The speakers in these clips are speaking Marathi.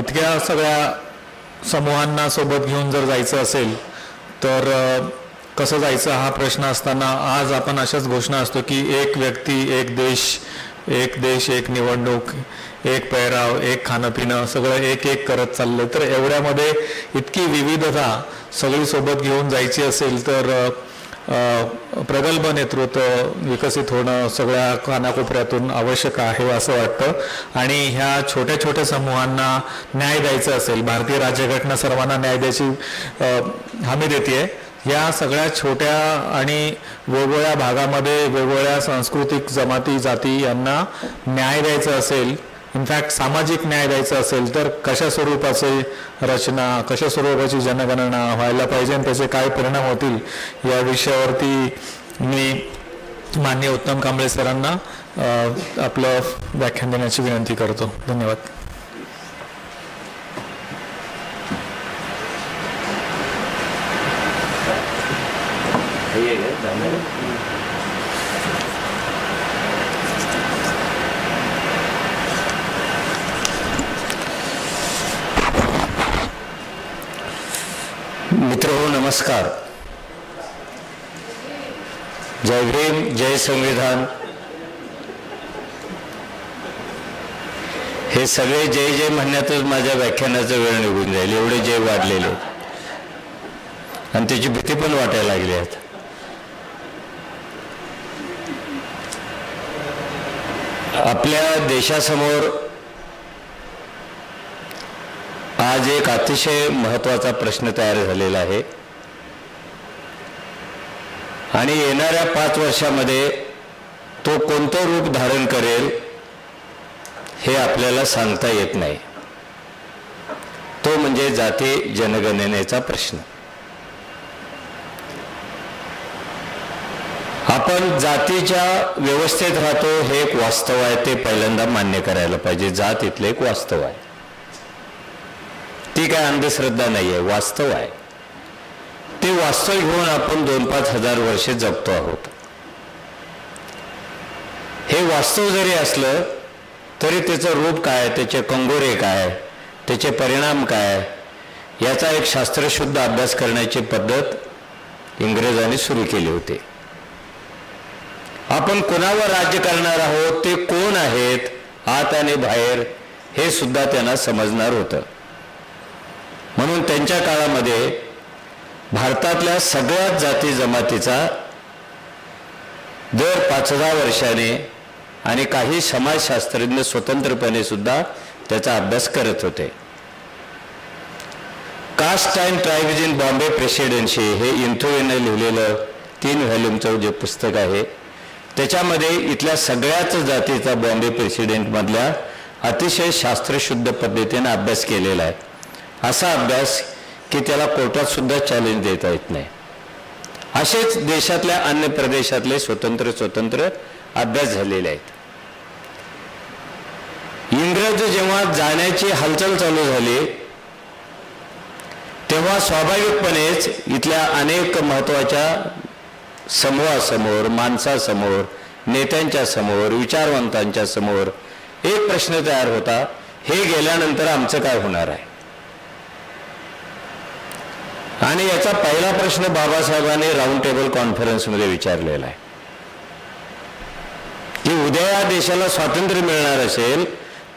इतक्या सगळ्या समूहांना सोबत घेऊन जर जायचं असेल तर कसं जायचं हा प्रश्न असताना आज आपण अशाच घोषणा असतो की एक व्यक्ती एक देश एक निवडणूक एक पेहराव एक खाणं पिणं सगळं एक एक करत चाललं. तर एवढ्यामध्ये इतकी विविधता सगळी सोबत घेऊन जायची असेल तर प्रगल्भ नेतृत्व विकसित होणं सगळ्या कानाकोपऱ्यातून आवश्यक आहे असं वाटतं. आणि ह्या छोट्या छोट्या समूहांना न्याय द्यायचा असेल, भारतीय राज्यघटना सर्वांना न्याय द्यायची हमी देते. या सगळ्या छोट्या आणि वेगवेगळ्या भागामध्ये वेगवेगळ्या सांस्कृतिक जमाती जाती यांना न्याय द्यायचा असेल, इनफॅक्ट सामाजिक न्याय द्यायचा असेल तर कशा स्वरूपाची रचना, कशा स्वरूपाची जनगणना व्हायला पाहिजे आणि त्याचे काय परिणाम होतील या विषयावरती मी माननीय उत्तम कांबळे सरांना आपलं व्याख्यान देण्याची विनंती करतो. धन्यवाद. मित्रहो नमस्कार. जय भीम, जय संविधान. हे सगळे जय जय म्हणण्यातच माझ्या व्याख्यानाचा वेळ निघून जाईल, एवढे जय वाढलेले आणि त्याची भीती पण वाटायला लागली आहे. आपल्या देशासमोर आज एक अतिशय महत्त्वाचा प्रश्न तयार झालेला आहे आणि येणाऱ्या 5 वर्षामध्ये तो कोणतं रूप धारण करेल हे आपल्याला सांगता येत नाही. तो म्हणजे जाती जनगणनेचा प्रश्न. आपण जातीच्या व्यवस्थेत राहतो हे एक वास्तव आहे, ते पहिल्यांदा मान्य करायला पाहिजे. जात इथलं एक वास्तव आहे, ती काय अंधश्रद्धा नाही आहे, वास्तव आहे. ते वास्तव घेऊन आपण 2-5 हजार वर्षे जगतो आहोत. हे वास्तव जरी असलं तरी त्याचं रूप काय, त्याचे कंगोरे काय, त्याचे परिणाम काय याचा एक शास्त्रशुद्ध अभ्यास करण्याची पद्धत इंग्रजांनी सुरू केली होती. आपण कोणावर राज्य करणार आहोत, ते कोण आहेत आत आणि बाहेर हे सुद्धा त्यांना समजणार होतं. म्हणून त्यांच्या काळामध्ये भारतातल्या सगळ्याच जाती जमातीचा दर 5-10 वर्षाने आणि काही समाजशास्त्रज्ञ स्वतंत्रपणे सुद्धा त्याचा अभ्यास करत होते. Caste and tribes in Bombay presidency हे इंथोवेने लिहिलेलं 3 व्हॉल्यूमचं जे पुस्तक आहे त्याच्यामध्ये इथल्या सगळ्याच जातीचा बॉम्बे प्रेसिडेंटमधल्या अतिशय शास्त्रशुद्ध पद्धतीने अभ्यास केलेला आहे. असा अभ्यास की त्याला कोर्टात सुद्धा चॅलेंज देता येत नाही. असेच देशातल्या अन्य प्रदेशातले स्वतंत्र अभ्यास झालेले आहेत. इंग्रज जेव्हा जाण्याची हालचाल चालू झाली तेव्हा स्वाभाविकपणेच इथल्या अनेक महत्त्वाच्या समूहासमोर, माणसासमोर, नेत्यांच्या समोर, विचारवंतांच्या समोर एक प्रश्न तयार होता, हे गेल्यानंतर आमचं काय होणार आहे. आणि याचा पहिला प्रश्न बाबासाहेबांनी राऊंड टेबल कॉन्फरन्समध्ये विचारलेला आहे की उद्या या देशाला स्वातंत्र्य मिळणार असेल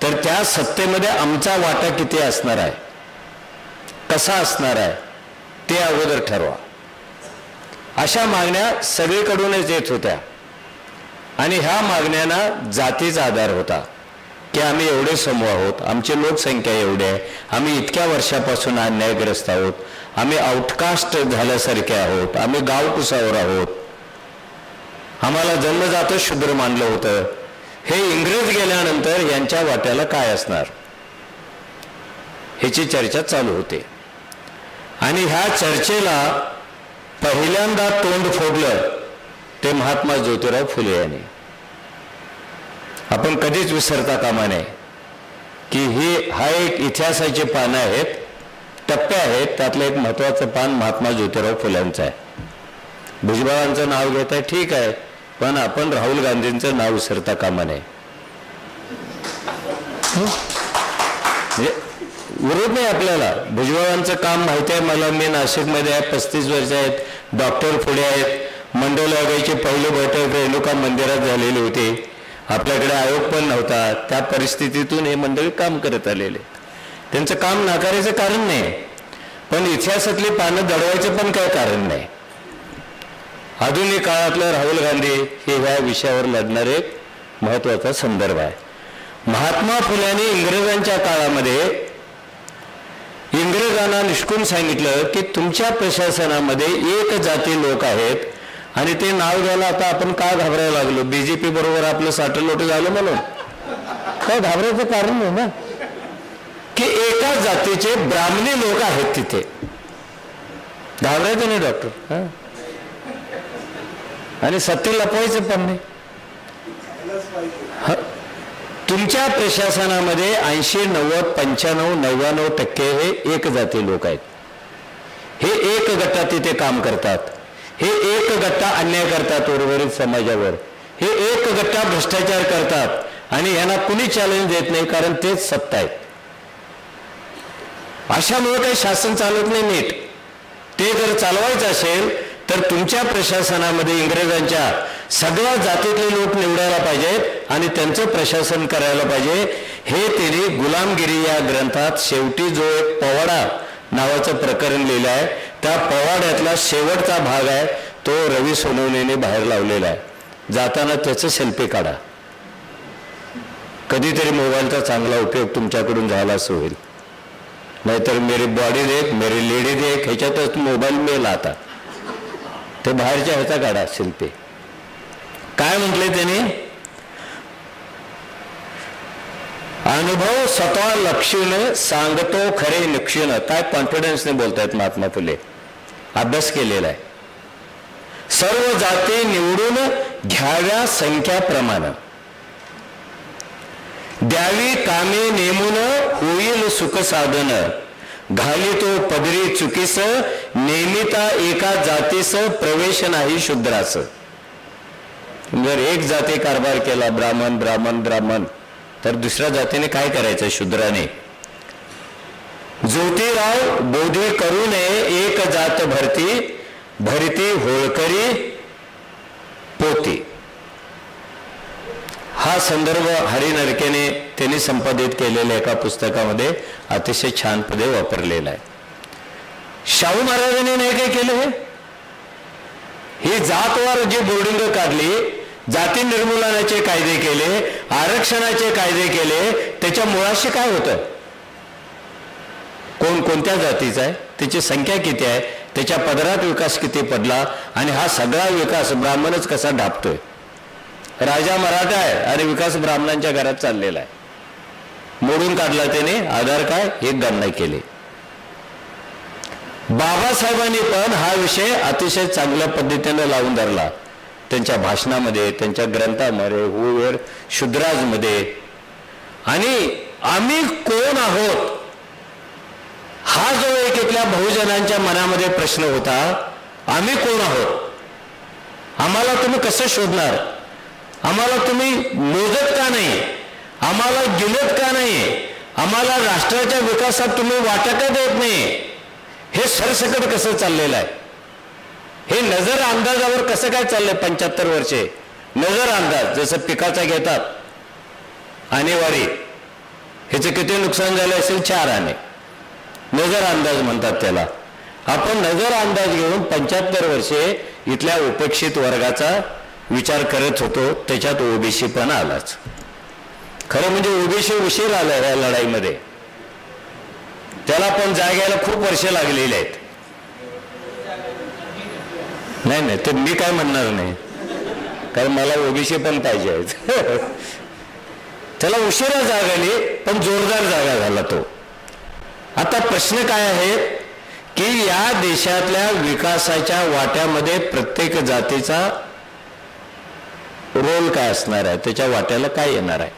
तर त्या सत्तेमध्ये आमचा वाटा किती असणार आहे, कसा असणार आहे ते अगोदर ठरवा. अशा मागण्या सगळीकडूनच येत होत्या आणि ह्या मागण्यांना जातीचा आधार होता की आम्ही एवढे समूह आहोत, आमची लोकसंख्या एवढी आहे, आम्ही इतक्या वर्षापासून अन्यायग्रस्त आहोत, आम्ही आउटकास्ट झाल्यासारखे आहोत, आम्ही गावकुसावर आहोत, आम्हाला जन्मजात शूद्र मानलं होतं. हे इंग्रज गेल्यानंतर यांच्या वाट्याला काय असणार ह्याची चर्चा चालू होते. आणि ह्या चर्चेला पहिल्यांदा तोंड फोडलं ते महात्मा ज्योतिराव फुले यांनी. आपण कधीच विसरता कामा नये की हा एक इतिहासाचे पानं आहेत, टप्पे आहेत. त्यातलं एक महत्त्वाचं पान महात्मा ज्योतिराव फुल्यांचं आहे. भुजबळांचं नाव घेत आहे ठीक आहे, पण आपण राहुल गांधींचं नाव विसरता कामा नये. विरोध नाही आपल्याला. भुजबळांचं काम माहिती आहे मला. मी नाशिकमध्ये आहे, 35 वर्ष आहेत, डॉक्टर पुढे आहेत. मंडल आघाडीची पहिली बैठक रेणुका मंदिरात झालेली होती. आपल्याकडे आयोग पण नव्हता. त्या परिस्थितीतून हे मंडळी काम करत आलेले. त्यांचं काम नाकारायचं कारण नाही, पण इतिहासातली पानं दडवायचं पण काय कारण नाही. आधुनिक काळातलं राहुल गांधी हे ह्या विषयावर लढणारे महत्त्वाचा संदर्भ आहे. महात्मा फुल्यांनी इंग्रजांच्या काळामध्ये इंग्रजांना निष्कून सांगितलं की तुमच्या प्रशासनामध्ये एक जाती लोक आहेत आणि ते नाव घ्यायला आता आपण का घाबरायला लागलो. बीजेपी बरोबर आपलं साठलोट झालं म्हणून काय घाबरायचं कारण नाही ना, की एका जातीचे ब्राह्मणी लोक आहेत तिथे. घाबरायचं नाही डॉक्टर. आणि सत्य लपवायचं पण नाही. तुमच्या प्रशासनामध्ये 80, 90, 95, 99% हे एक जाती लोक आहेत. हे एक गट्टा तिथे काम करतात. हे एक गट्टा अन्याय करतात उर्वरित समाजावर. हे एक गट्टा भ्रष्टाचार करतात आणि यांना कुणी चॅलेंज देत नाही, कारण तेच सत्ता आहेत. अशामुळे काही शासन चालत नाही नीट. ते जर चालवायचं असेल तर तुमच्या प्रशासनामध्ये इंग्रजांच्या सगळ्या जातीतले लोक निवडायला पाहिजेत आणि त्यांचं प्रशासन करायला पाहिजे. हे त्यांनी गुलामगिरी या ग्रंथात शेवटी जो एक पवाडा नावाचं प्रकरण लिहिलं आहे, त्या पवाड्यातला शेवटचा भाग आहे तो रवी सोनवणेने बाहेर लावलेला आहे. जाताना त्याचं सेल्फी काढा. कधीतरी मोबाईलचा चांगला उपयोग तुमच्याकडून झाला असं होईल. नाहीतर मेरी बॉडी देख, मेरी लेडी देख, ह्याच्यातच मोबाईल मेल. आता ते बाहेरच्या ह्याचा काढा सेल्फी. काय म्हटले त्याने, अनुभव स्वतः लक्षून सांगतो खरे निक्षून. काय कॉन्फिडन्सने बोलतायत महात्मा फुले. अभ्यास केलेला आहे. सर्व जाती निवडून घ्याव्या संख्याप्रमाणे, द्यावी कामे नेमून होईल सुख साधन, घालितो पदरी चुकीस नेमिता एका जातीस प्रवेश नाही शूद्रास. जर एक जाती कारभार केला ब्राह्मण ब्राह्मण ब्राह्मण, तर दुसऱ्या जातीने काय करायचं शूद्राने. ज्योतिराव बोधी करू नये एक जात भरती, भरती होळकरी पोती. हा संदर्भ हरी नरकेने त्यांनी संपादित केलेल्या एका पुस्तकामध्ये अतिशय छान पदे वापरलेला आहे. शाहू महाराजांनी नाही काय केलं. ही जातवार जी बोर्डिंग काढली, जाती निर्मूलनाचे कायदे केले, आरक्षणाचे कायदे केले, त्याच्या मुळाशी काय होतं, कोण कोणत्या जातीचा आहे, त्याची संख्या किती आहे, त्याच्या पदरात विकास किती पडला आणि हा सगळा विकास ब्राह्मणच कसा ढापतोय. राजा मराठा आहे आणि विकास ब्राह्मणांच्या घरात चाललेला आहे. मोडून काढला त्याने. आधार काय, एक गणना केली. बाबासाहेबांनी पण हा विषय अतिशय चांगल्या पद्धतीने लावून धरला त्यांच्या भाषणामध्ये, त्यांच्या ग्रंथामध्ये, हुवेर शूद्राजमध्ये. आणि आम्ही कोण आहोत हा जो एक इथल्या बहुजनांच्या मनामध्ये प्रश्न होता, आम्ही कोण आहोत, आम्हाला तुम्ही कसं शोधणार, आम्हाला तुम्ही मोजत का नाही, आम्हाला गिनत का नाही, आम्हाला राष्ट्राच्या विकासात तुम्ही वाटा का देत नाही, हे सरसकट कसं चाललेलं आहे, हे नजर अंदाजावर कसं काय चाललंय. 75 वर्षे नजर अंदाज, जसं पिकाचा घेतात आणेवारी, ह्याचं किती नुकसान झालं असेल, 4 आणे. नजर अंदाज म्हणतात त्याला. आपण नजर अंदाज घेऊन 75 वर्षे इथल्या उपेक्षित वर्गाचा विचार करत होतो. त्याच्यात ओबीसी पण आलाच. खरं म्हणजे ओबीसी उशीर आला या लढाईमध्ये. त्याला पण जागायला खूप वर्ष लागलेली आहेत. नाही नाही, ते मी काय म्हणणार नाही, कारण मला ओबीसी पण पाहिजे आहेत. त्याला उशिरा जागा आली, पण जोरदार जागा झाला तो. आता प्रश्न काय आहे की या देशातल्या विकासाच्या वाट्यामध्ये प्रत्येक जातीचा रोल काय असणार आहे, त्याच्या वाट्याला काय येणार आहे.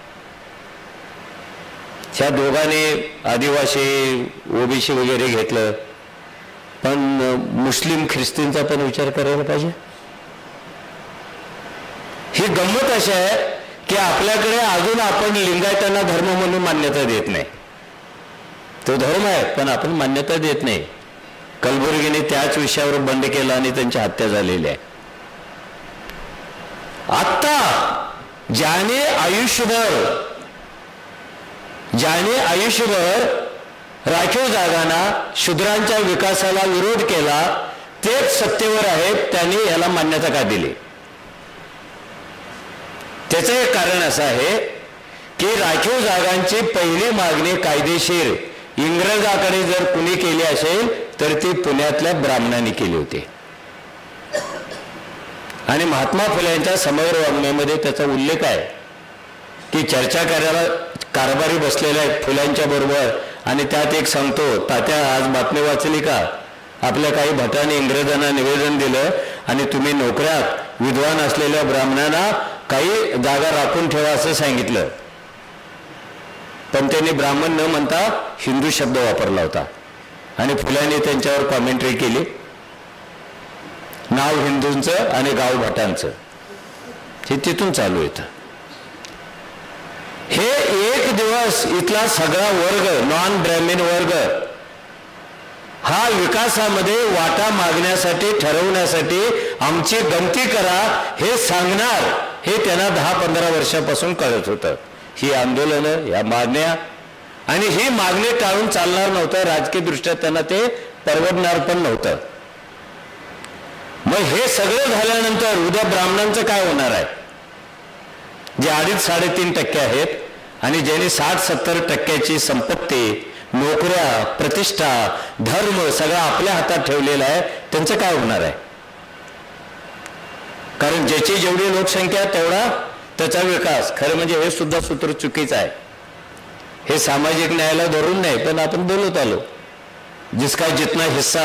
ह्या दोघांनी आदिवासी ओबीसी वगैरे घेतलं, पण मुस्लिम ख्रिस्तींचा पण विचार करायला पाहिजे. ही गंमत अशी आहे की आपल्याकडे अजून आपण लिंगायतांना धर्म म्हणून मान्यता देत नाही. तो धर्म आहे, पण आपण मान्यता देत नाही. कलबुर्गीने त्याच विषयावर बंड केला आणि त्यांची हत्या झालेली आहे. आत्ता ज्याने आयुष्यभर राखीव जागांना शूद्रांच्या विकासाला विरोध केला, तेच सत्तेवर आहेत, त्यांनी याला मान्यता का दिली? त्याचं एक कारण असं आहे की राखीव जागांची पहिली मागणी कायदेशीर इंग्रजाकडे जर कुणी केली असेल तर ती पुण्यातल्या ब्राह्मणांनी केली होती. आणि महात्मा फुले यांच्या समग्र वाङ्मयामध्ये त्याचा उल्लेख आहे की चर्चा करायला कारभारी बसलेले आहेत फुल्यांच्या बरोबर. आणि त्यात एक सांगतो, तात्या आज बातमी वाचली का? आपल्या काही भटांनी इंग्रजांना निवेदन दिलं आणि तुम्ही नोकऱ्यात विद्वान असलेल्या ब्राह्मणांना काही जागा राखून ठेवा असं सांगितलं. पण त्यांनी ब्राह्मण न म्हणता हिंदू शब्द वापरला होता. आणि फुल्यांनी त्यांच्यावर कॉमेंट्री केली, नाव हिंदूंचं आणि गाव भटांचं. हे तिथून चालू येतं. हे एक दिवस इथला सगळा वर्ग, नॉन ब्राह्मण वर्ग, हा विकासामध्ये वाटा मागण्यासाठी ठरवण्यासाठी आमची गमती करा हे सांगणार, हे त्यांना 10-15 वर्षापासून कळत होतं. ही आंदोलनं, या मागण्या, आणि ही मागणी टाळून चालणार नव्हतं. राजकीय दृष्ट्या त्यांना ते परवडणार पण नव्हतं. मग हे सगळं झाल्यानंतर उद्या ब्राह्मणांचं काय होणार आहे? जे 2.5-3% आहेत आणि ज्यांनी 60-70% संपत्ती, नोकऱ्या, प्रतिष्ठा, धर्म सगळं आपल्या हातात ठेवलेला आहे, त्यांचं काय होणार आहे? कारण ज्याची जेवढी लोकसंख्या तेवढा त्याचा विकास. खरं म्हणजे हे सुद्धा सूत्र चुकीचं आहे. हे सामाजिक न्यायाला धरून नाही, पण आपण बोलत आलो, जिसका जितना हिस्सा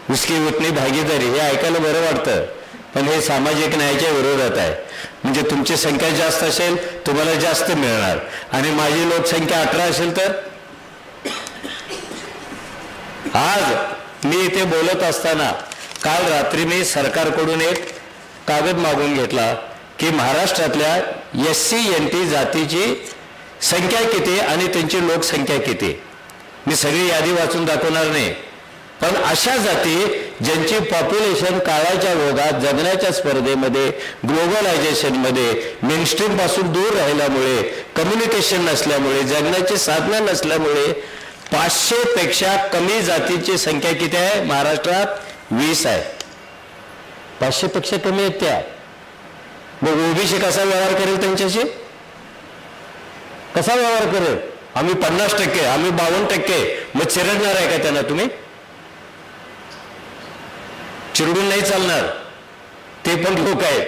उसकी उतनी भागीदारी. हे ऐकायला बरं वाटतं, पण हे सामाजिक न्यायाच्या विरोधात आहे. म्हणजे तुमची संख्या जास्त असेल तुम्हाला जास्त मिळणार, आणि माझी लोकसंख्या 18 असेल तर. आज मी इथे बोलत असताना काल रात्री मी सरकारकडून एक कागद मागून घेतला की महाराष्ट्रातल्या SC-NT जातीची संख्या किती आणि त्यांची लोकसंख्या किती. मी सगळी यादी वाचून दाखवणार नाही, पण अशा जाती ज्यांची पॉप्युलेशन काळाच्या ओघात जगण्याच्या स्पर्धेमध्ये, ग्लोबलायझेशनमध्ये, मेनस्ट्रीम पासून दूर राहिल्यामुळे, कम्युनिकेशन नसल्यामुळे, जगण्याची साधनं नसल्यामुळे 500 पेक्षा कमी जातीची संख्या किती आहे महाराष्ट्रात? 20 आहे. 500 पेक्षा कमी आहेत त्या. मग ओबीसी कसा व्यवहार करेल त्यांच्याशी? कसा व्यवहार करेल? आम्ही 50%, आम्ही 52%. मग चिरडणार आहे का त्यांना तुम्ही? चिरडून नाही चालणार. ते पण लोक आहेत,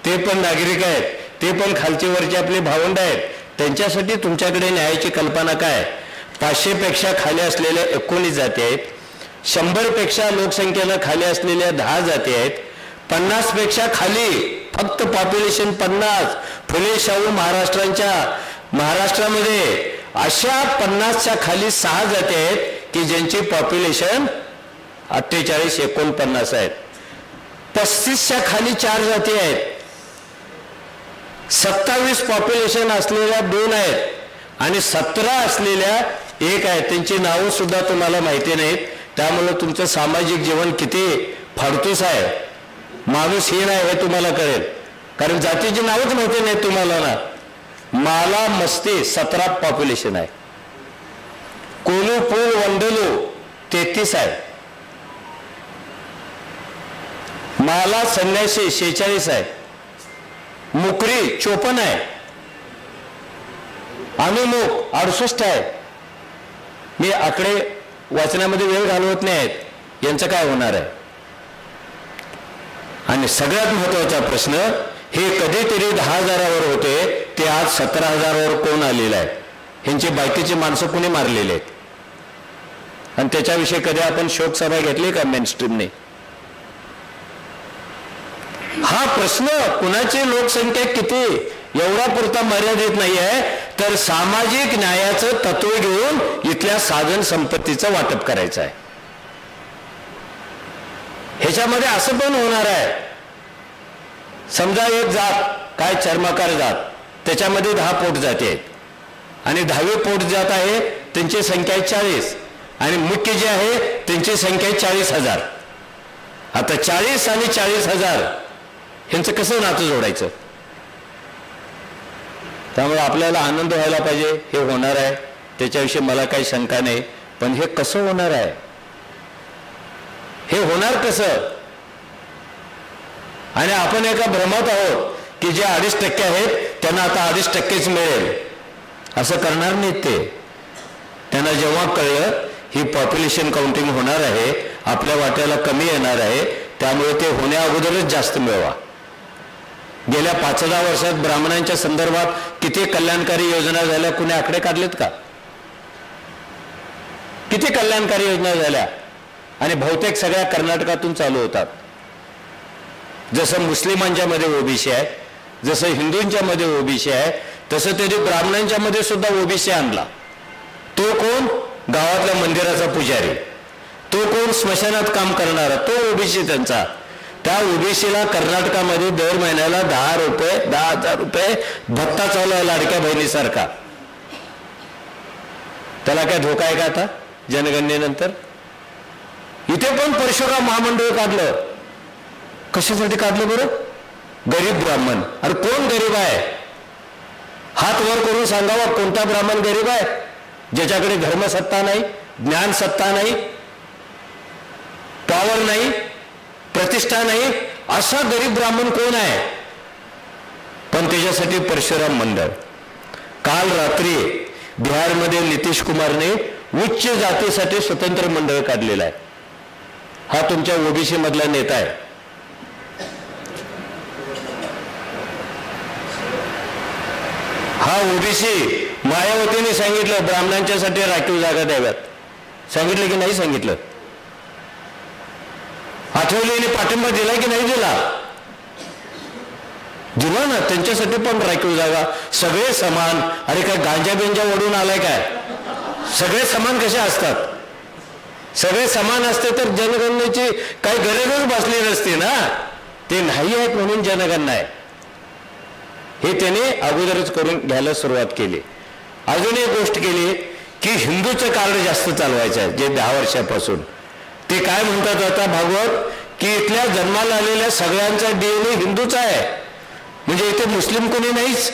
ते पण नागरिक आहेत, ते पण खालचे वरचे आपले भावंड आहेत. त्यांच्यासाठी तुमच्याकडे न्यायाची कल्पना काय? 500 पेक्षा खाली असलेल्या 19 जाती आहेत, 100 पेक्षा लोकसंख्येनं खाली असलेल्या 10 जाती आहेत, 50 पेक्षा खाली फक्त पॉप्युलेशन 50 फुले शाहू महाराष्ट्रामध्ये अशा 50च्या खाली 6 जाती आहेत की ज्यांची पॉप्युलेशन 48-49 आहेत. 35च्या खाली 4 जाती आहेत, 27 पॉप्युलेशन असलेल्या 2 आहेत आणि 17 असलेल्या 1 आहेत. त्यांची नावं सुद्धा तुम्हाला माहिती नाहीत. त्यामुळे तुमचं सामाजिक जीवन किती फाडतूस आहे, माणूसहीन आहे हे तुम्हाला कळेल. कारण जातीची नावच माहिती नाहीत तुम्हाला ना. माला मस्ती 17 पॉप्युलेशन आहे, कोलू पूल वंडलू 33 आहे, माला संन्यासी 46 आहे, मुकरी 54 आहे, अनुमुख 68 आहे. मी आकडे वाचण्यामध्ये वेळ घालवत नाही आहेत. यांचं काय होणार आहे? आणि सगळ्यात महत्वाचा प्रश्न, हे कधीतरी 10,000वर होते, ते आज 17,000वर कोण आलेलं आहे? ह्यांची बाकीची माणसं कोणी मारलेले आहेत? आणि त्याच्याविषयी कधी आपण शोकसभा घेतली का मेनस्ट्रीमने? हा प्रश्न कुणाची लोकसंख्या किती एवढा पुरता मर्यादित नाही आहे, तर सामाजिक न्यायाचं तत्व घेऊन इथल्या साधन संपत्तीचं वाटप करायचं आहे. ह्याच्यामध्ये असं पण होणार आहे, समजा एक जात, काय चर्मकार जात, त्याच्यामध्ये 10 पोट जाती आहेत आणि 10वी पोट जात आहे त्यांची संख्या आहे 40 आणि मुख्य जे आहे त्यांची संख्या आहे 40,000. आता 40 आणि 40,000 ह्यांचं कसं नातं जोडायचं? त्यामुळे आपल्याला आनंद व्हायला पाहिजे. हे होणार आहे, त्याच्याविषयी मला काही शंका नाही. पण हे कसं होणार आहे? हे होणार कसं? आणि आपण एका भ्रमात आहोत की जे 2.5% आहेत त्यांना आता 2.5%च मिळेल. असं करणार नाहीत ते. त्यांना जेव्हा कळलं ही पॉप्युलेशन काउंटिंग होणार आहे, आपल्या वाट्याला कमी येणार आहे, त्यामुळे ते होण्या अगोदरच जास्त मिळवा. गेल्या 5-10 वर्षात ब्राह्मणांच्या संदर्भात किती कल्याणकारी योजना झाल्या? कुणी आकडे काढलेत का? किती कल्याणकारी योजना झाल्या? आणि बहुतेक सगळ्या कर्नाटकातून चालू होतात. जसं मुस्लिमांच्या मध्ये ओबीसी आहे, जसं हिंदूंच्या मध्ये ओबीसी आहे, तसं त्यांनी ब्राह्मणांच्या मध्ये सुद्धा ओबीसी आणला. तो कोण? गावातल्या मंदिराचा पुजारी. तो कोण? स्मशानात काम करणारा. तो ओबीसी त्यांचा. त्या ओबीसीला कर्नाटकामध्ये दर महिन्याला 10,000 रुपये भत्ता चालू आहे लाडक्या बहिणीसारखा. त्याला काय धोका आहे का आता जनगणनेनंतर? इथे पण परशुराम महामंडळ काढलं. कशासाठी काढलं बरं? गरीब ब्राह्मण. अरे कोण गरीब आहे? हात वर करून सांगावा कोणता ब्राह्मण गरीब आहे? ज्याच्याकडे धर्मसत्ता नाही, ज्ञानसत्ता नाही, पॉवर नाही, प्रतिष्ठा नाही, असा गरीब ब्राह्मण कोण आहे? पण त्याच्यासाठी परशुराम मंडळ. काल रात्री बिहारमध्ये नितीश कुमारने उच्च जातीसाठी स्वतंत्र मंडळ काढलेलं आहे. हा तुमच्या ओबीसी मधला नेता आहे. हा ओबीसी मायावतीने सांगितलं ब्राह्मणांच्यासाठी राखीव जागा द्याव्यात. सांगितलं की नाही सांगितलं? आठवलेने पाठिंबा दिला की नाही दिला? दिला ना. त्यांच्यासाठी पण राखीव जागा. सगळे समान. अरे काय गांजा बिंजा ओढून आलाय काय? सगळे समान कसे असतात? सगळे समान असते तर जनगणनेची काही गरजच बसली नसती ना. ते नाही आहेत म्हणून जनगणना आहे. हे त्याने अगोदरच करून घ्यायला सुरुवात केली. अजून एक गोष्ट केली की हिंदूचं कार्ड जास्त चालवायचं आहे, जे 10 वर्षापासून. ते काय म्हणतात आता भागवत की इथल्या जन्माला आलेल्या सगळ्यांचा DNA हिंदूचा आहे. म्हणजे इथे मुस्लिम कोणी नाहीच,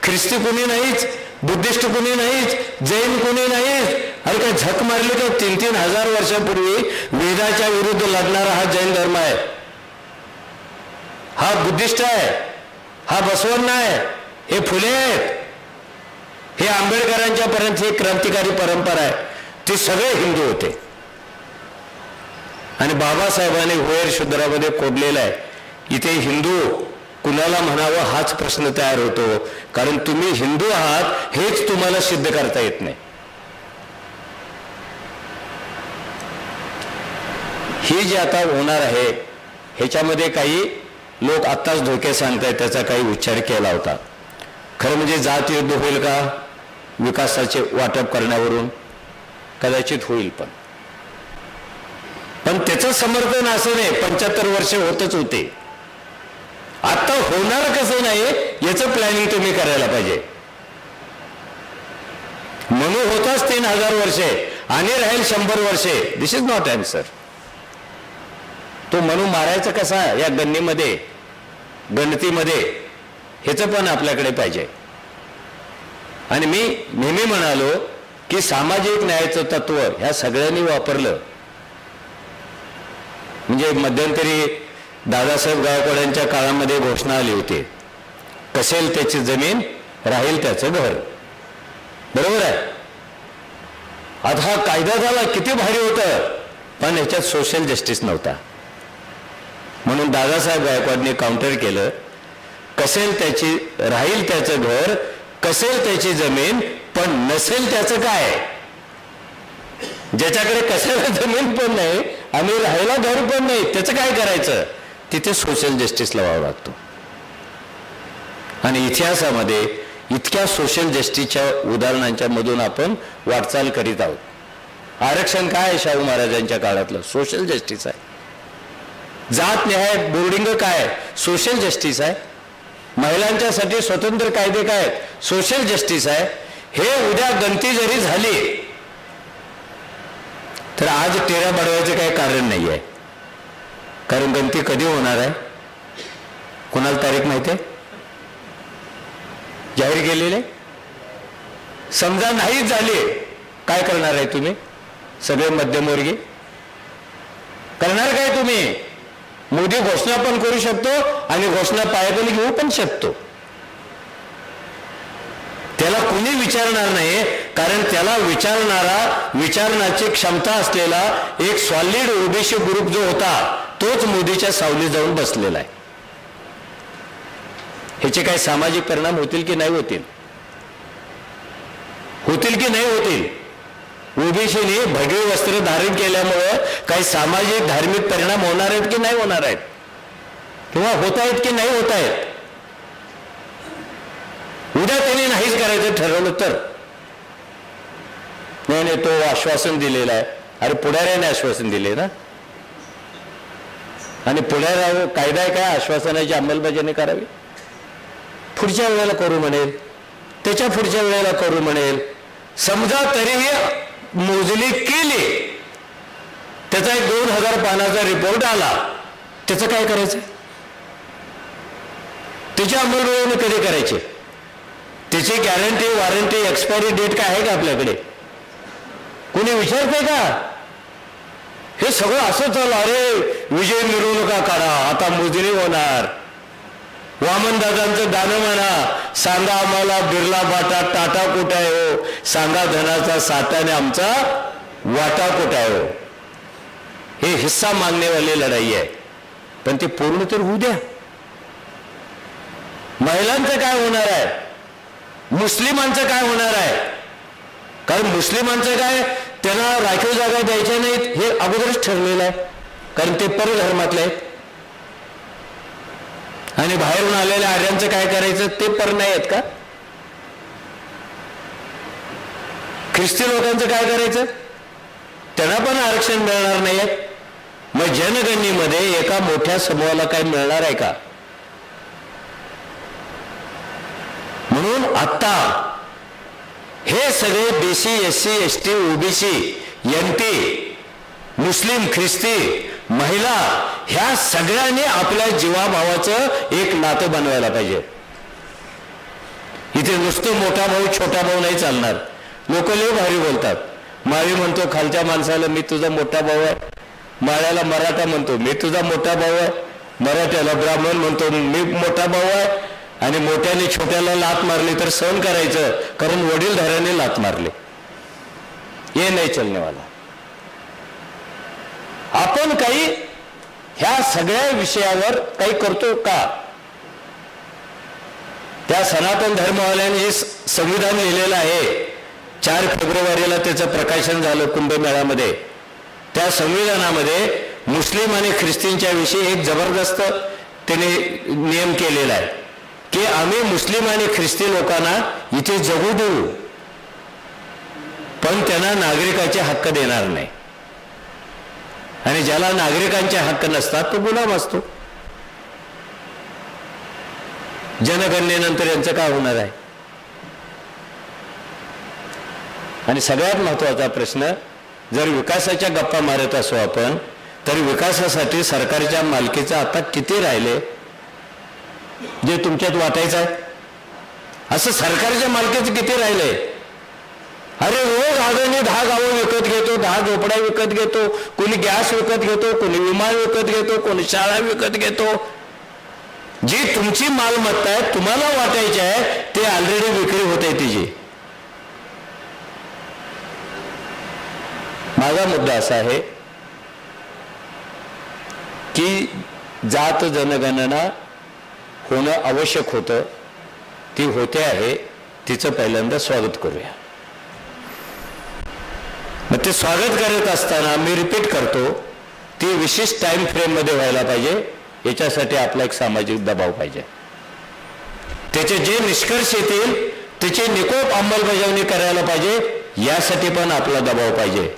ख्रिस्ती कोणी नाहीच, बुद्धिस्ट कोणी नाहीच, जैन कोणी नाहीच. अरे काय झक मारली का? 3-3 हजार वर्षापूर्वी वेदाच्या विरुद्ध लढणारा हा जैन धर्म आहे, हा बुद्धिस्ट आहे, हा बसवण्णा आहे, हे फुले आहेत, हे आंबेडकरांच्या पर्यंत ही क्रांतिकारी परंपरा आहे. ते सगळे हिंदू होते. आणि बाबासाहेबांनी होयर शूद्रामध्ये कोडलेलं आहे. इथे हिंदू कुणाला म्हणावं हाच प्रश्न तयार होतो. कारण तुम्ही हिंदू आहात हेच तुम्हाला सिद्ध करता येत नाही. ही जी आता होणार आहे ह्याच्यामध्ये काही लोक आत्ताच धोके सांगतायत, त्याचा काही उच्चार केला होता. खरं म्हणजे जात युद्ध होईल का? विकासाचे वाटप करण्यावरून कदाचित होईल. पण त्याचं समर्थन असं नाही. 75 वर्ष होतच होते. आता होणार कसं नाही याचं प्लॅनिंग तुम्ही करायला पाहिजे. म्हणून होताच 3000 वर्षे आणि राहील 100 वर्षे. दिस इज नॉट आन्सर. तो म्हणून मारायचं कसा या गणनेमध्ये, गणतीमध्ये, ह्याचं पण आपल्याकडे पाहिजे. आणि मी नेहमी म्हणालो की सामाजिक न्यायाचं तत्व ह्या सगळ्यांनी वापरलं. म्हणजे मध्यंतरी दादासाहेब गायकवाडांच्या काळामध्ये घोषणा आली होती, कसेल त्याची जमीन राहील त्याचं घर. बरोबर आहे. आता हा कायदा झाला, किती भारी होतं, पण ह्याच्यात सोशल जस्टिस नव्हता. म्हणून दादासाहेब गायकवाडने काउंटर केलं, कसेल त्याची राहील त्याचं घर, कसेल त्याची जमीन, पण नसेल त्याचं काय? ज्याच्याकडे कशाला जमीन पण नाही आणि राहायला घर पण नाही, त्याचं काय करायचं? तिथे सोशल जस्टिस लावावा लागतो. आणि इतिहासामध्ये इतक्या सोशल जस्टिसच्या उदाहरणांच्या मधून आपण वाटचाल करीत आहोत. आरक्षण काय आहे? शाहू महाराजांच्या काळातलं सोशल जस्टिस आहे. जात न्याय बोर्डिंग काय? सोशल जस्टिस आहे. महिलांच्यासाठी स्वतंत्र कायदे काय? सोशल जस्टिस आहे. हे उद्या गणती जरी झाली आज टेऱ्या बडवायचं काही कारण नाही आहे. कारण गणती कधी होणार आहे? कोणाला तारीख माहिती आहे? जाहीर केलेले? समजा नाहीच झाली, काय करणार आहे तुम्ही सगळे मध्यमवर्गीय? करणार काय तुम्ही? मोदी घोषणा पण करू शकतो आणि घोषणा पायाखाली घेऊ पण शकतो. त्याला कुणी विचारणार नाही, कारण त्याला विचारण्याची क्षमता असलेला एक सॉलिड ओबीसी ग्रुप जो होता तोच मोदीच्या सावलीत जाऊन बसलेला आहे. ह्याचे काही सामाजिक परिणाम होतील की नाही होतील? होतील की नाही होतील? ओबीसीने भगवे वस्त्र धारण केल्यामुळे काही सामाजिक धार्मिक परिणाम होणार आहेत की नाही होणार आहेत? किंवा होत आहेत की नाही होत आहेत? उद्या त्यांनी नाहीच करायचं ठरवलं तर? नाही, तो आश्वासन दिलेलं आहे. अरे पुढाऱ्याने आश्वासन दिले ना, आणि पुढाऱ्या कायदा आहे काय आश्वासनाची अंमलबजावणी करावी? पुढच्या वेळेला करू म्हणेल, त्याच्या पुढच्या वेळेला करू म्हणेल. समजा तरीही मोजणी केली, त्याचा एक 2000 पानाचा रिपोर्ट आला, त्याचं काय करायचं? त्याची अंमलबजावणी कधी करायची? त्याची गॅरंटी, वॉरंटी, एक्सपायरी डेट काय आहे का आपल्याकडे? कोणी विचारते का? हे सगळं असं चाललं. अरे विजय मिरवणुका काढा, आता मोजणी होणार. वामनदादांचं गाणं म्हणा, सांगा आम्हाला बिर्ला बाटा टाटा कुठे आहे हो, सांगा धनाचा साठाने आमचा वाटा कुठे आहे हो. हे हिस्सा मागणेवाली लढाई आहे, पण ते पूर्ण तर होऊ द्या. महिलांचं काय होणार आहे? मुस्लिमांचं काय होणार आहे? कारण मुस्लिमांचं काय, त्यांना राखीव जागा द्यायच्या नाहीत हे अगोदरच ठरलेलं आहे, कारण ते परधर्मातले आहेत. आणि बाहेरून आलेल्या आर्यांचं काय करायचं? ते पर नाही आहेत का? ख्रिस्ती लोकांचं काय करायचं? त्यांना पण आरक्षण मिळणार नाही आहे. मग जनगणनेमध्ये एका मोठ्या समूहाला काय मिळणार आहे का? म्हणून आता हे सगळे BC, SC, ST, OBC, NT, मुस्लिम, ख्रिस्ती, महिला, ह्या सगळ्यांनी आपल्या जीवाभावाचं एक नातं बनवायला पाहिजे. इथे नुसतं मोठा भाऊ छोटा भाऊ नाही चालणार. लोक लय भारी बोलतात. माळी म्हणतो खालच्या माणसाला मी तुझा मोठा भाऊ आहे, माळ्याला मराठा म्हणतो मी तुझा मोठा भाऊ आहे, मराठ्याला ब्राह्मण म्हणतो मी मोठा भाऊ आहे, आणि मोठ्याने छोट्याला लात मारली तर सहन करायचं, कारण वडीलधाऱ्याने लात मारली. हे नाही चलनेवाला. आपण काही ह्या सगळ्या विषयावर काही करतो का? त्या सनातन धर्मवाल्यांनी हे संविधान लिहिलेलं आहे. 4 फेब्रुवारीला त्याचं प्रकाशन झालं कुंभमेळ्यामध्ये. त्या संविधानामध्ये मुस्लिम आणि ख्रिस्तींच्या विषयी एक जबरदस्त त्याने नियम केलेला आहे की आम्ही मुस्लिम आणि ख्रिस्ती लोकांना इथे जगू देऊ, पण त्यांना नागरिकाचे हक्क देणार नाही. आणि ज्याला नागरिकांचे हक्क नसतात तो गुलाम असतो. जनगणनेनंतर यांचं काय होणार आहे? आणि सगळ्यात महत्वाचा प्रश्न, जर विकासाच्या गप्पा मारत असो आपण, तर विकासासाठी सरकारच्या मालकीचं आता किती राहिले जे तुमच्यात वाटायचं आहे? असं सरकारच्या मालकीचं किती राहिले? अरे रोज आगाने 10 गावं विकत घेतो, 10 झोपड्या विकत घेतो, कोणी गॅस विकत घेतो, कोणी विमान विकत घेतो, कोणी शाळा विकत घेतो. जी तुमची मालमत्ता आहे, तुम्हाला वाटायची आहे, ते ऑलरेडी विक्री होते तिची. माझा मुद्दा असा आहे की जात जनगणना होणं आवश्यक होतं, ती होते आहे, तिचं पहिल्यांदा स्वागत करूया. मग ते स्वागत करत असताना मी रिपीट करतो, ती विशिष्ट टाइम फ्रेम मध्ये व्हायला पाहिजे. याच्यासाठी आपला एक सामाजिक दबाव पाहिजे. त्याचे जे निष्कर्ष येतील त्याची निकोप अंमलबजावणी करायला पाहिजे, यासाठी पण आपला दबाव पाहिजे.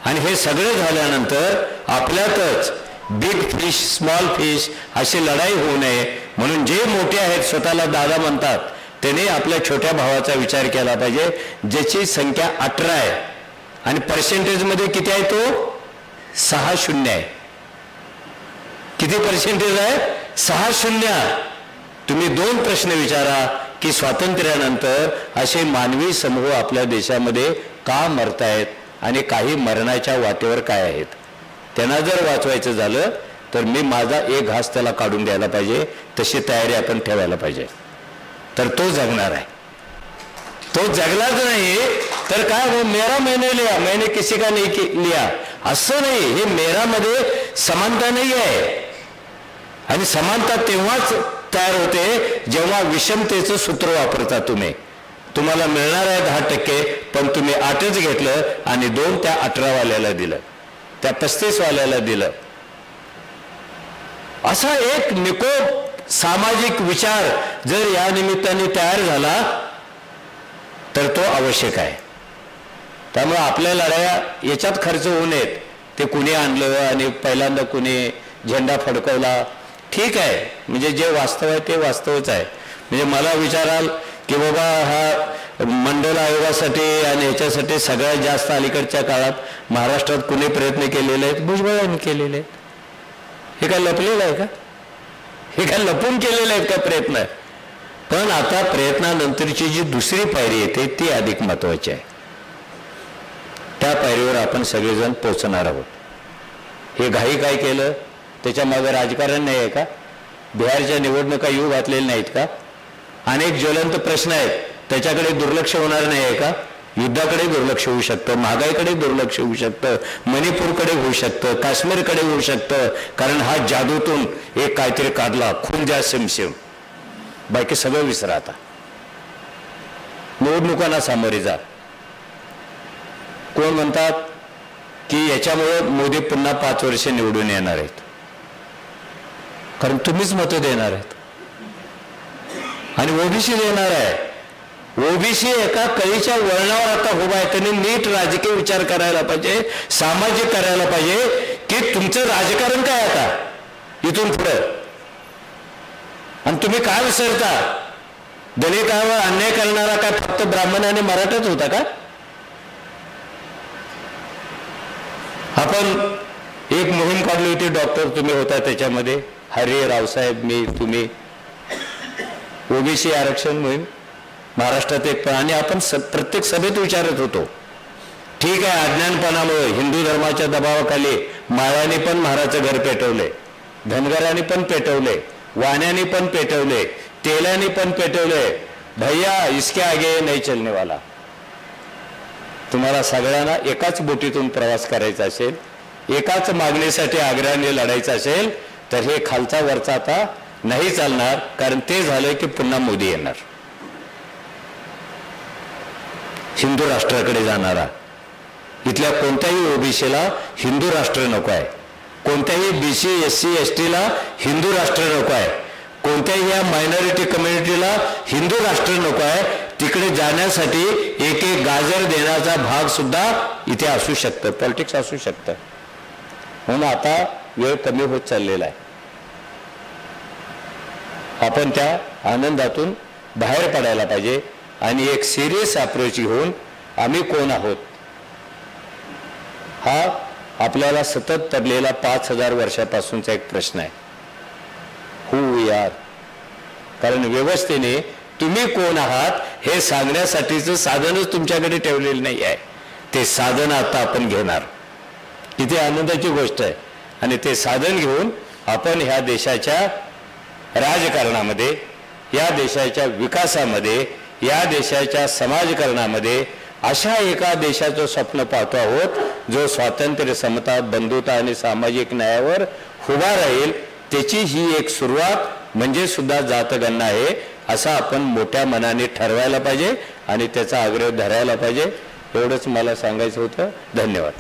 आणि हे सगळे झाल्यानंतर आपल्यातच बिग फिश स्मॉल फिश अशी लढाई होऊ नये म्हणून जे मोठे आहेत, स्वतःला दादा म्हणतात, त्याने आपल्या छोट्या भावाचा विचार केला पाहिजे, ज्याची संख्या 18 आहे. आणि पर्सेंटेजमध्ये किती आहे तो 6 आहे. किती पर्सेंटेज आहे 6. तुम्ही 2 प्रश्न विचारा की स्वातंत्र्यानंतर असे मानवी समूह आपल्या देशामध्ये का मरतायत आणि काही मरणाच्या वाटेवर काय आहेत. त्यांना जर वाचवायचं झालं तर मी माझा एक घास त्याला काढून द्यायला पाहिजे. तशी तयारी आपण ठेवायला पाहिजे. तर तो जगणार आहे. तो जगलाच नाही तर काय हो मेरा मैंने लिया मैंने किसी का नहीं लिया असं नाही. हे मेरामध्ये समानता नाही आहे. आणि समानता तेव्हाच तयार होते जेव्हा विषमतेचं सूत्र वापरता तुम्ही. तुम्हाला मिळणार आहे 10%, पण तुम्ही 8च घेतलं आणि 2 त्या 18 वाल्याला दिलं, त्या 35 वाल्याला दिलं. असा एक निकोप सामाजिक विचार जर या निमित्ताने तयार झाला तर तो आवश्यक आहे. त्यामुळे आपल्या लढाया याच्यात खर्च होऊ नयेत. ते कुणी आणलं आणि पहिल्यांदा कुणी झेंडा फडकवला, ठीक आहे. म्हणजे जे वास्तव आहे ते वास्तवच आहे. म्हणजे मला विचाराल की बाबा हा मंडल आयोगासाठी आणि याच्यासाठी सगळ्यात जास्त अलीकडच्या काळात महाराष्ट्रात कुणी प्रयत्न केलेले आहेत? भुजबळांनी केलेले आहेत. हे काय लपलेलं आहे का? हे काय लपून केलेले आहेत का प्रयत्न? पण आता प्रयत्नानंतरची जी दुसरी पायरी येते ती अधिक महत्वाची आहे. त्या पायरीवर आपण सगळेजण पोहोचणार आहोत. हे घाई काय केलं त्याच्या मागे राजकारण नाही आहे का? बिहारच्या निवडणुका येऊ घातलेल्या नाहीत का? अनेक ज्वलंत प्रश्न आहेत त्याच्याकडे दुर्लक्ष होणार नाही आहे का? युद्धाकडे दुर्लक्ष होऊ शकतं, महागाईकडे दुर्लक्ष होऊ शकतं, मणिपूरकडे होऊ शकतं, काश्मीरकडे होऊ शकतं. कारण हा जादूतून एक काहीतरी काढला खून द्या सिमसिम. बाकी सगळं विसरा. आता निवडणुकांना सामोरे जा. कोण म्हणतात की याच्यामुळे मोदी पुन्हा 5 वर्ष निवडून येणार आहेत, कारण तुम्हीच मतं देणार आहेत आणि ओबीसी देणार आहे. ओबीसी एका कळीच्या वळणावर आता उभा आहे. त्यांनी नीट राजकीय विचार करायला पाहिजे, सामाजिक करायला पाहिजे की तुमचं राजकारण काय आता इथून पुढे. आणि तुम्ही काय विसरता? दलितांवर अन्याय करणारा काय फक्त ब्राह्मण आणि मराठाच होता का? आपण एक मोहीम काढली होती, डॉक्टर तुम्ही होता त्याच्यामध्ये, हरी रावसाहेब मी तुम्ही, ओबीसी आरक्षण मोहीम महाराष्ट्रात एक. आणि आपण प्रत्येक सभेत विचारत होतो, ठीक आहे अज्ञानपणामुळे हिंदू धर्माच्या दबावाखाली माळ्याने पण महाराजचं घर पेटवले, धनगरांनी पण पेटवले, वाण्याने पण पेटवले, तेल्याने पण पेटवले. भैया इसके आगे नहीं चलने वाला. तुम्हाला सगळ्यांना एकाच बोटीतून प्रवास करायचा असेल, एकाच मागणीसाठी आग्रहाने लढायचं असेल तर हे खालचा वरचा आता नाही चालणार. कारण ते झालं की पुन्हा मोदी येणार. हिंदू राष्ट्राकडे जाणारा, इथल्या कोणत्याही ओबीसीला हिंदू राष्ट्र नको आहे, कोणत्याही बीसी एससी एसटीला हिंदू राष्ट्र नको आहे, कोणत्याही या मायनॉरिटी कम्युनिटीला हिंदू राष्ट्र नको आहे. तिकडे जाण्यासाठी एक एक गाजर देण्याचा भाग सुद्धा इथे असू शकतं, पॉलिटिक्स असू शकतं. म्हणून आता वेळ कमी होत चाललेला आहे. आपण त्या आनंदातून बाहेर पडायला पाहिजे आणि एक सिरियस अप्रोच घेऊन आम्ही कोण आहोत हा आपल्याला सतत पडलेला 5000 वर्षापासूनचा एक प्रश्न आहे. Who we are. कारण व्यवस्थेने तुम्ही कोण आहात हे सांगण्यासाठीचं साधनच तुमच्याकडे ठेवलेलं नाही आहे. ते साधन आता आपण घेणार. किती आनंदाची गोष्ट आहे. आणि ते साधन घेऊन आपण ह्या देशाच्या राजकारणामध्ये, या देशाच्या विकासामध्ये, या देशाच्या समाजकारणामध्ये अशा एका देशाचं स्वप्न पाहतो आहोत जो स्वातंत्र्य, समता, बंधुता आणि सामाजिक न्यायावर उभा राहील. त्याची ही एक सुरुवात म्हणजे सुद्धा जातगणना आहे असं आपण मोठ्या मनाने ठरवायला पाहिजे आणि त्याचा आग्रह धरायला पाहिजे. एवढंच मला सांगायचं होतं. धन्यवाद.